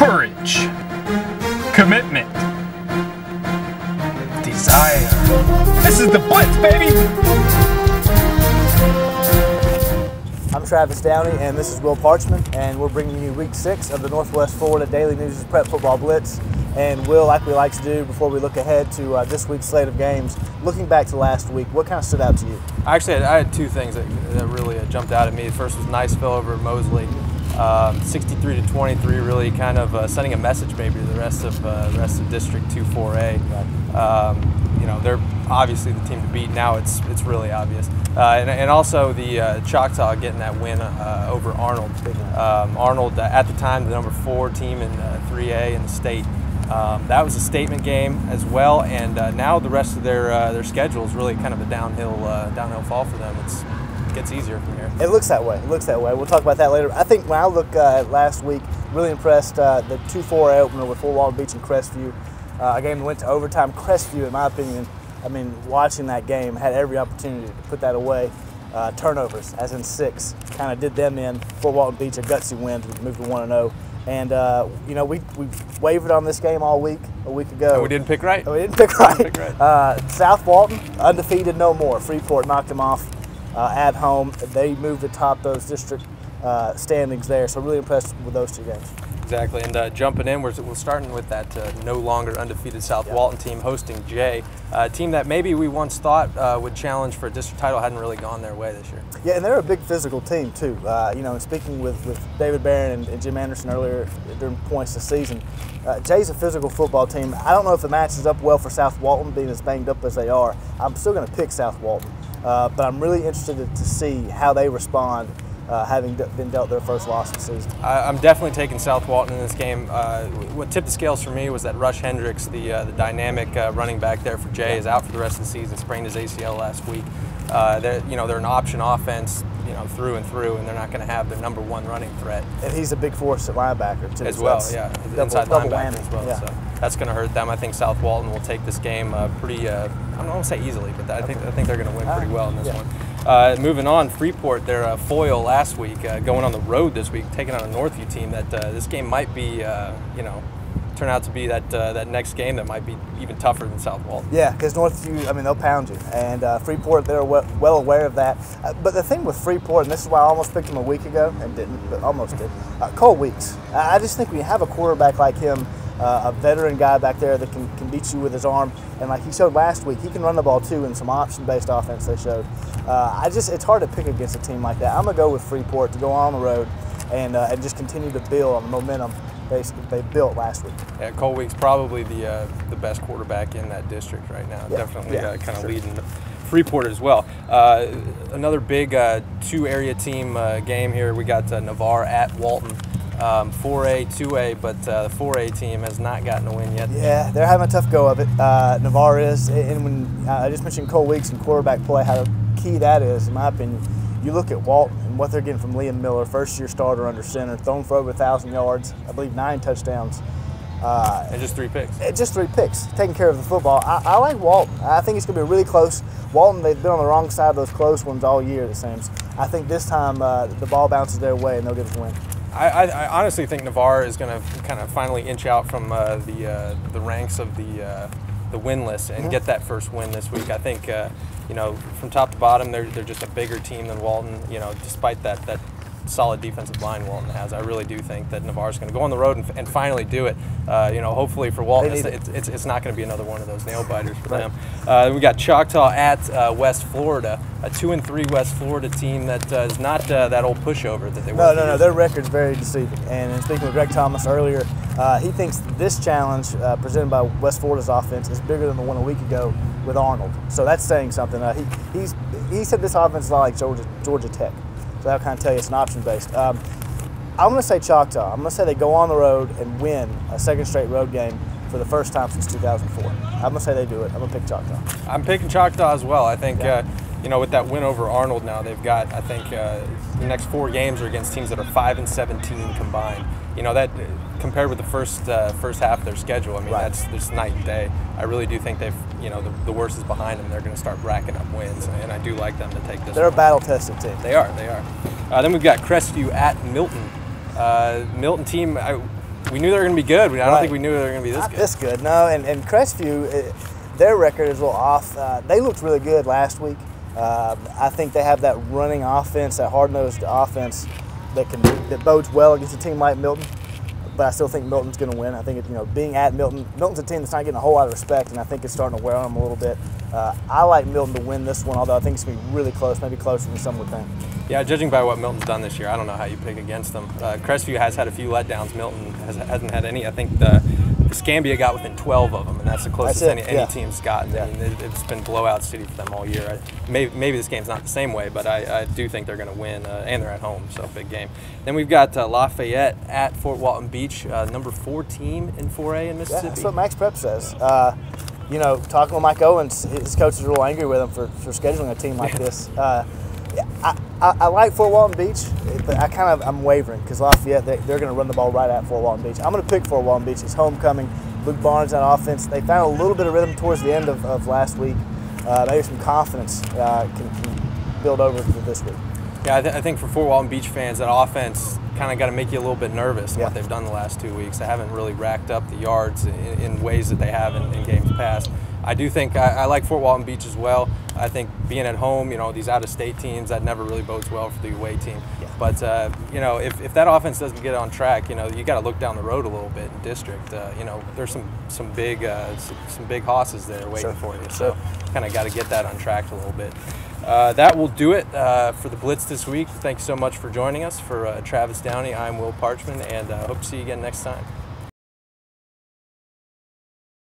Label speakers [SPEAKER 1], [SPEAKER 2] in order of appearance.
[SPEAKER 1] courage, commitment, desire. This is the Blitz, baby!
[SPEAKER 2] I'm Travis Downey, and this is Will Parchman, and we're bringing you Week 6 of the Northwest Florida Daily News Prep Football Blitz. And Will, like we like to do before we look ahead to this week's slate of games, looking back to last week, what kind of stood out to you?
[SPEAKER 3] Actually, I had two things that really jumped out at me. The first was Niceville over Mosley, 63-23, really kind of sending a message maybe to the rest of District 2-4A. You know, they're obviously the team to beat now. It's really obvious, and also the Choctaw getting that win over Arnold. Arnold at the time the number 4 team in 3A in the state. That was a statement game as well, and now the rest of their schedule is really kind of a downhill fall for them. It gets easier from here.
[SPEAKER 2] It looks that way. It looks that way. We'll talk about that later. I think when I look at last week, really impressed the 2-4A opener with Fort Walton Beach and Crestview. A game that went to overtime. Crestview, in my opinion, I mean, watching that game, had every opportunity to put that away. Turnovers, as in 6, kind of did them in. Fort Walton Beach, a gutsy win to move to 1-0. And, you know, we wavered on this game all week, a week ago.
[SPEAKER 3] And we didn't pick right?
[SPEAKER 2] We didn't pick right. South Walton, undefeated no more. Freeport knocked them off at home. They moved atop those district standings there, so really impressed with those two games.
[SPEAKER 3] Exactly, and jumping in, we're starting with that no longer undefeated South Walton team hosting Jay, a team that maybe we once thought would challenge for a district title, hadn't really gone their way this year.
[SPEAKER 2] Yeah, and they're a big physical team too. You know, and speaking with David Barron and Jim Anderson earlier during points this season, Jay's a physical football team. I don't know if it matches up well for South Walton, being as banged up as they are. I'm still going to pick South Walton, but I'm really interested to see how they respond. Having been dealt their first loss of the season.
[SPEAKER 3] I'm definitely taking South Walton in this game. What tipped the scales for me was that Rush Hendricks, the dynamic running back there for Jay, is out for the rest of the season. Sprained his ACL last week. They're an option offense, through and through, and they're not going to have their number 1 running threat.
[SPEAKER 2] And he's a big force at linebacker too.
[SPEAKER 3] As well, yeah, inside linebacker as well.
[SPEAKER 2] Yeah.
[SPEAKER 3] So that's going to hurt them. I think South Walton will take this game pretty. I don't want to say easily, but I think they're going to win pretty well in this one. Moving on, Freeport, their foil last week, going on the road this week, taking on a Northview team that this game might be, turn out to be that next game that might be even tougher than South Walton.
[SPEAKER 2] Yeah, because Northview, I mean, they'll pound you, and Freeport, they're well aware of that. But the thing with Freeport, and this is why I almost picked him a week ago and didn't, but almost did. Cole Weeks. I just think when you have a quarterback like him, a veteran guy back there that can beat you with his arm, and like he showed last week, he can run the ball too in some option-based offense they showed. It's hard to pick against a team like that. I'm gonna go with Freeport to go on the road and just continue to build on the momentum they built last week. Yeah,
[SPEAKER 3] Cole Weeks probably the best quarterback in that district right now. Yeah. Definitely kind of leading Freeport as well. Another big 2-area team game here. We got Navarre at Walton. 4A, 2A, but the 4A team has not gotten a win yet.
[SPEAKER 2] Yeah, they're having a tough go of it. Navarre is, and when I just mentioned Cole Weeks and quarterback play, how key that is, in my opinion. You look at Walton and what they're getting from Liam Miller, first-year starter under center, thrown for over 1,000 yards, I believe 9 touchdowns.
[SPEAKER 3] And just 3 picks.
[SPEAKER 2] Just 3 picks, taking care of the football. I like Walton. I think it's going to be really close. Walton, they've been on the wrong side of those close ones all year, it seems. I think this time the ball bounces their way and they'll get a win.
[SPEAKER 3] I honestly think Navarre is going to kind of finally inch out from the ranks of the win list and get that first win this week. I think from top to bottom they're just a bigger team than Walton. Despite that solid defensive line Walton has, I really do think that Navarre's going to go on the road and finally do it. Hopefully for Walton, it's not going to be another one of those nail biters for them. We got Choctaw at West Florida, a 2-3 West Florida team that is not that old pushover that they were.
[SPEAKER 2] No, their record's very deceiving. And in speaking with Greg Thomas earlier, he thinks this challenge presented by West Florida's offense is bigger than the one a week ago with Arnold. So that's saying something. He said this offense is like Georgia Tech. So that'll kind of tell you it's an option-based. I'm going to say Choctaw. I'm going to say they go on the road and win a second straight road game for the first time since 2004. I'm going to say they do it. I'm going to pick Choctaw.
[SPEAKER 3] I'm picking Choctaw as well. I think, with that win over Arnold now, they've got, I think, the next 4 games are against teams that are 5-17 combined. That compared with the first half of their schedule, I mean, that's night and day. I really do think they've, the worst is behind them. They're going to start racking up wins, and I do like them to take this.
[SPEAKER 2] They're a battle-tested team.
[SPEAKER 3] They are. Then we've got Crestview at Milton. Milton team, we knew they were going to be good. I don't think we knew they were going to be this
[SPEAKER 2] Not
[SPEAKER 3] good.
[SPEAKER 2] This good, no. And Crestview, their record is a little off. They looked really good last week. I think they have that running offense, that hard-nosed offense that bodes well against a team like Milton. But I still think Milton's going to win. I think being at Milton's a team that's not getting a whole lot of respect, and I think it's starting to wear on them a little bit. I like Milton to win this one, although I think it's going to be really close, maybe closer than some would think.
[SPEAKER 3] Yeah, judging by what Milton's done this year, I don't know how you pick against them. Crestview has had a few letdowns. Milton hasn't had any. I think the Scambia got within 12 of them, and that's the closest any team's gotten.
[SPEAKER 2] Yeah.
[SPEAKER 3] I mean, it's been blowout city for them all year. Maybe this game's not the same way, but I do think they're going to win, and they're at home, so big game. Then we've got Lafayette at Fort Walton Beach, number 4 team in 4A in Mississippi.
[SPEAKER 2] Yeah, that's what Max Prep says. Talking with Mike Owens, his coach is real angry with him for scheduling a team like this. I like Fort Walton Beach, but I'm wavering because Lafayette, they're going to run the ball right at Fort Walton Beach. I'm going to pick Fort Walton Beach. It's homecoming. Luke Barnes on offense. They found a little bit of rhythm towards the end of last week. Maybe some confidence can build over to this week.
[SPEAKER 3] Yeah, I think for Fort Walton Beach fans, that offense kind of got to make you a little bit nervous what they've done the last 2 weeks. They haven't really racked up the yards in ways that they have in games past. I do think I like Fort Walton Beach as well. I think being at home, these out-of-state teams, that never really bodes well for the away team. Yeah. But if that offense doesn't get on track, you got to look down the road a little bit in district. There's some big hosses there waiting for you. So kind of got to get that on track a little bit. That will do it for the Blitz this week. Thanks so much for joining us. For Travis Downey, I'm Will Parchman, and hope to see you again next time.